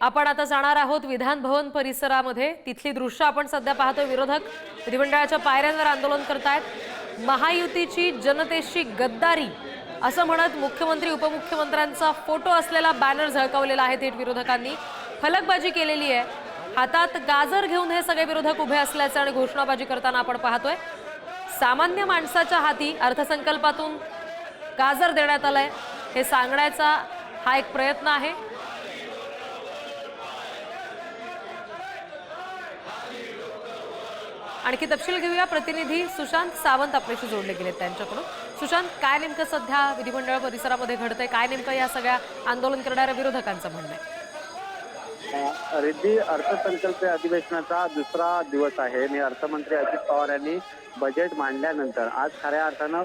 आपण आता जाणार आहोत विधान भवन परिसरामध्ये। तिथली दृश्य आपण सध्या पाहतोय। विरोधक विधिमंडळाच्या पायऱ्यांवर आंदोलन करतायत। महायुतीची जनतेशी गद्दारी असं म्हणत मुख्यमंत्री उपमुख्यमंत्र्यांचा फोटो असलेला बॅनर झळकावलेला आहे। थेट विरोधकांनी फलकबाजी केलेली आहे। हातात गाजर घेऊन हे सगळे विरोधक उभे असल्याचे आणि घोषणाबाजी करताना आपण पाहतोय। सामान्य माणसाच्या हाती अर्थसंकल्पातून गाजर देण्यात आलंय हे सांगण्याचा हा एक प्रयत्न आहे। आणखी तपशील घेऊया। प्रतिनिधी सुशांत सावंत आपल्याशी जोडले गेले त्यांच्याकडून। सुशांत, काय नेमकं सध्या विधिमंडळ परिसरामध्ये घडतंय? काय नेमकं या सगळ्या आंदोलन करणाऱ्या विरोधकांचं म्हणणं आहे? रिद्धी, अर्थसंकल्प अधिवेशनाचा दुसरा दिवस आहे आणि अर्थमंत्री अजित पवार यांनी बजेट मांडल्यानंतर आज खऱ्या अर्थानं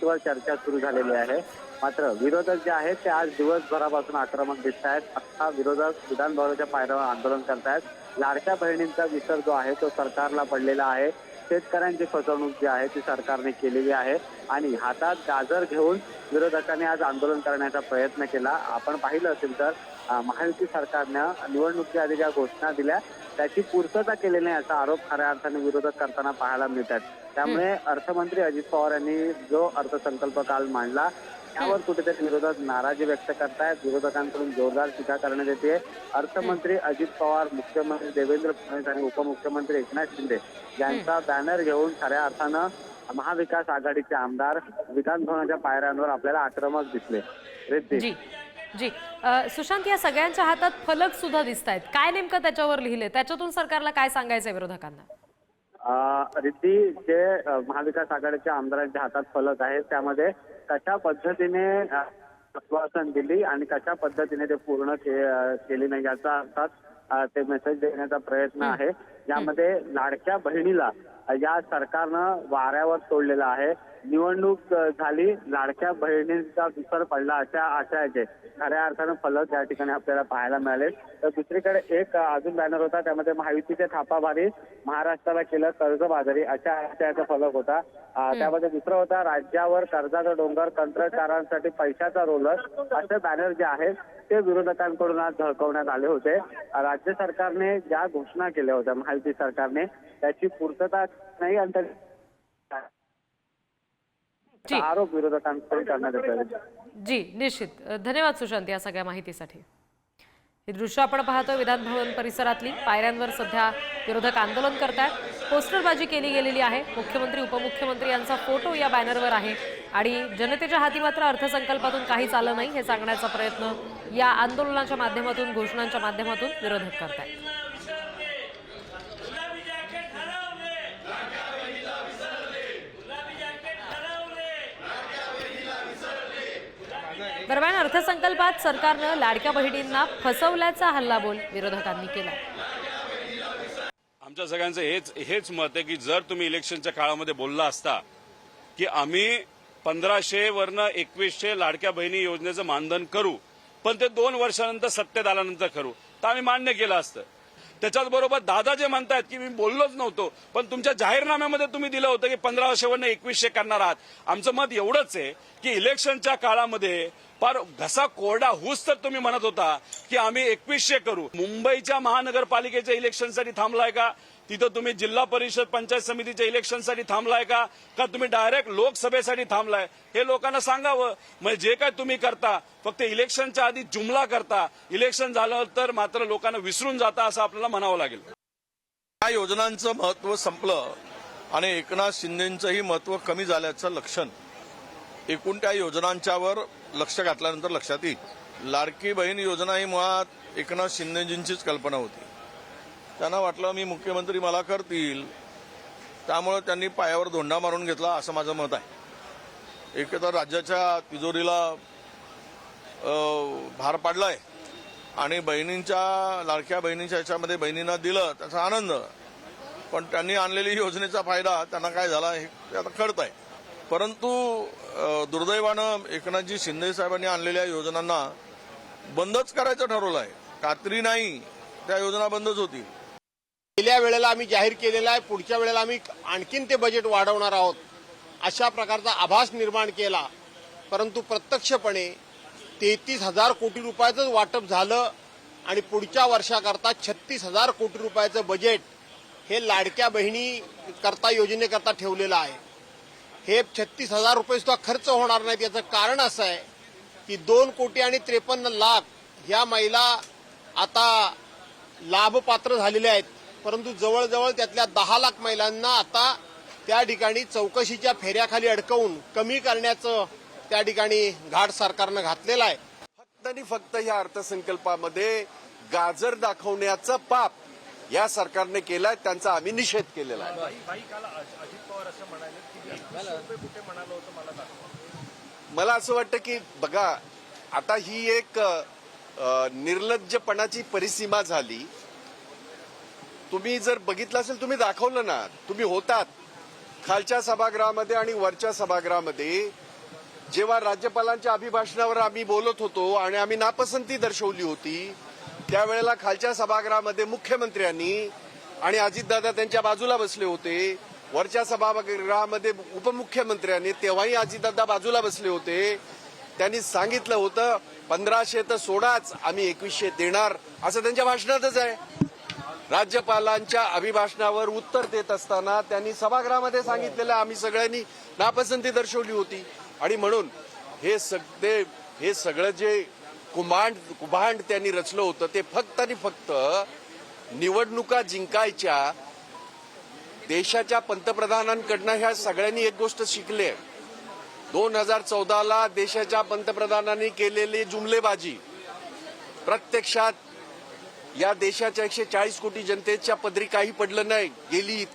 चर्चा सुरू झालेली आहे। मात्र विरोधक जे आहेत ते आज दिवसभरापासून आक्रमक दिसत आहेत। आता विरोधक विधान भवनाच्या पायऱ्यावर आंदोलन करतायत। लाडक्या बहिणींचा विसर जो आहे तो सरकारला पडलेला आहे। शेतकऱ्यांची फसवणूक जी आहे ती सरकारने केलेली आहे आणि हातात गाजर घेऊन विरोधकांनी आज आंदोलन करण्याचा प्रयत्न केला। आपण पाहिलं असेल तर महायुती सरकारनं निवडणुकीच्या आधी ज्या घोषणा दिल्या त्याची पूर्तता केली नाही असा आरोप खऱ्या अर्थाने विरोधक करताना पाहायला मिळतात। त्यामुळे अर्थमंत्री अजित पवार यांनी जो अर्थसंकल्प काल मांडला त्यावर कुठेतरी विरोधक नाराजी व्यक्त करतायत। विरोधकांकडून जोरदार टीका करण्यात येते। अर्थमंत्री अजित पवार, मुख्यमंत्री देवेंद्र फडणवीस आणि उपमुख्यमंत्री एकनाथ शिंदे यांचा बॅनर घेऊन खऱ्या अर्थानं महाविकास आघाडीचे आमदार विधान भवनाच्या पायऱ्यांवर आपल्याला आक्रमक दिसले। जी जी सुशांत, या सगळ्यांच्या हातात फलक सुद्धा दिसतायत। काय नेमकं त्याच्यावर लिहिले? त्याच्यातून सरकारला काय सांगायचंय विरोधकांना? रिद्धी, जे महाविकास आघाडीच्या आमदारांच्या हातात फलक आहेत त्यामध्ये कशा पद्धतीने आश्वासन दिली आणि कशा पद्धतीने ते पूर्ण केली नाही याचा अर्थात ते मेसेज देण्याचा प्रयत्न आहे। यामध्ये लाडक्या बहिणीला या सरकारनं वाऱ्यावर सोडलेला आहे। निवडणूक झाली, लाडक्या बहिणींचा विसर पडला अशा आशयाचे खऱ्या अर्थानं फलक या ठिकाणी आपल्याला पाहायला मिळाले। तर दुसरीकडे एक अजून बॅनर होता त्यामध्ये महायुतीचे थापाभारी, महाराष्ट्राला केलं कर्जबाजारी अशा आशयाचा फलक होता। त्यामध्ये दुसरा होता राज्यावर कर्जाचा डोंगर, कंत्राटदारांसाठी पैशाचा रोलर असे बॅनर जे आहेत ते विरोधकांकडून आज झळकवण्यात आले होते। राज्य सरकारने ज्या घोषणा केल्या होत्या महायुती सरकारने त्याची पूर्तता नाही आणि आरोप विरोधकांकडून करण्यात येतो। जी निश्चित, धन्यवाद सुशांत या सगळ्या माहितीसाठी। हे दृश्य आपण पाहतोय विधान भवन परिसरातली। पायऱ्यांवर सध्या विरोधक आंदोलन करतात। पोस्टरबाजी केली गेलेली आहे। मुख्यमंत्री उपमुख्यमंत्री यांचा फोटो या बॅनरवर आहे आणि जनतेच्या हाती मात्र अर्थसंकल्पातून काहीच आलं नाही हे सांगण्याचा प्रयत्न या आंदोलनाच्या माध्यमातून, घोषणांच्या माध्यमातून विरोधक करतात। दरम्यान अर्थसंकल्पात सरकारनं लाडक्या बहिणींना फसवल्याचा हल्लाबोल विरोधकांनी केला। आमच्या सगळ्यांचं हेच मत आहे की जर तुम्ही इलेक्शनच्या काळामध्ये बोलला असता की आम्ही 1500 वरनं 2100 लाडक्या बहिणी योजनेचं मानधन करू, पण ते 2 वर्षानंतर सत्तेत आल्यानंतर करू, तर आम्ही मान्य केलं असतं। त्याच्याच बरोबर दादा जे म्हणतात की मी बोललोच नव्हतो, पण तुमच्या जाहीरनाम्यामध्ये तुम्ही दिलं होतं की 1500 वरनं 2100 करणार आहात। आमचं मत एवढंच आहे की इलेक्शनच्या काळामध्ये फार घसा कोरडा होऊस तर तुम्ही म्हणत होता की आम्ही 2100 करू। मुंबईच्या महानगरपालिकेच्या इलेक्शनसाठी थांबलाय का? तिथं तुम्ही जिल्हा परिषद पंचायत समितीच्या इलेक्शनसाठी थांबलाय का तुम्ही डायरेक्ट लोकसभेसाठी थांबलाय? हे लोकांना सांगावं। म्हणजे जे काय तुम्ही करता फक्त इलेक्शनच्या आधी जुमला करता, इलेक्शन झालं तर मात्र लोकांना विसरून जाता असं आपल्याला म्हणावं लागेल। या योजनांचं महत्व संपलं आणि एकनाथ शिंदेंचंही महत्व कमी झाल्याचं लक्षण एकूण त्या योजनांच्यावर लक्ष घातल्यानंतर लक्षात येईल। लाडकी बहीण योजना ही मुळात एकनाथ शिंदेजींचीच कल्पना होती। त्यांना वाटलं मी मुख्यमंत्री मला करतील, त्यामुळे त्यांनी पायावर धोंडा मारून घेतला असं माझं मत आहे। एक तर राज्याच्या तिजोरीला भार पाडलाय आणि बहिणींच्या, लाडक्या बहिणींच्या याच्यामध्ये बहिणींना दिलं त्याचा आनंद, पण त्यांनी आणलेली योजनेचा फायदा त्यांना काय झाला हे आता कळत आहे। परंतु दुर्दैवानं एकनाथजी शिंदे साहेबांनी आणलेल्या योजनांना बंदच करायचं ठरवलं आहे। खात्री नाही त्या योजना बंदच होतील। गेल्या वेळेला आम्ही जाहीर केलेला आहे, पुढच्या वेळेला आम्ही आणखीन ते बजेट वाढवणार आहोत अशा प्रकारचा आभास निर्माण केला। परंतु प्रत्यक्षपणे 33,000 कोटी रुपयाचं वाटप झालं आणि पुढच्या वर्षाकरता 36,000 कोटी रुपयाचं बजेट हे लाडक्या बहिणी करता योजनेकरता ठेवलेलं आहे. हे 36,000 रुपये सुद्धा खर्च होणार नाहीत. याचं कारण असं आहे की 2,53,00,000 ह्या महिला आता लाभपात्र झालेल्या आहेत, परंतु जवळजवळ त्यातल्या 10 लाख महिलांना आता त्या ठिकाणी चौकशीच्या फेऱ्याखाली अडकवून कमी करण्याचं त्या ठिकाणी घाट सरकारनं घातलेलं आहे. फक्त आणि फक्त या अर्थसंकल्पामध्ये गाजर दाखवण्याचं पाप या सरकारने केलंय, त्यांचा आम्ही निषेध केलेला आहे. मला असं वाटतं की बघा, आता ही एक निर्लज्जपणाची परिसीमा झाली. तुम्ही जर बघितलं असेल, तुम्ही दाखवलं ना, तुम्ही होतात खालच्या सभागृहामध्ये आणि वरच्या सभागृहामध्ये. जेव्हा राज्यपालांच्या अभिभाषणावर आम्ही बोलत होतो आणि आम्ही नापसंती दर्शवली होती, त्यावेळेला खालच्या सभागृहामध्ये मुख्यमंत्र्यांनी आणि अजितदादा त्यांच्या बाजूला बसले होते. वरच्या सभागृहामध्ये उपमुख्यमंत्र्यांनी, तेव्हाही अजितदादा बाजूला बसले होते. त्यांनी सांगितलं होतं 1,500 तर सोडाच, आम्ही 2,100 देणार, असं त्यांच्या भाषणातच आहे. राज्यपालांच्या अभिभाषणावर उत्तर देत असताना त्यांनी सभागृहामध्ये सांगितलेलं आम्ही सगळ्यांनी नापसंती दर्शवली होती. आणि म्हणून हे सगळं जे कुभांड त्यांनी रचलं होतं ते फक्त आणि फक्त निवडणुका जिंकायच्या. देशाच्या पंतप्रधानांकडनं ह्या सगळ्यांनी एक गोष्ट शिकले. 2014ला देशाच्या पंतप्रधानांनी केलेली जुमलेबाजी प्रत्यक्षात या देशाच्या 140 कोटी जनतेच्या पदरी काही पडलं नाही. गेली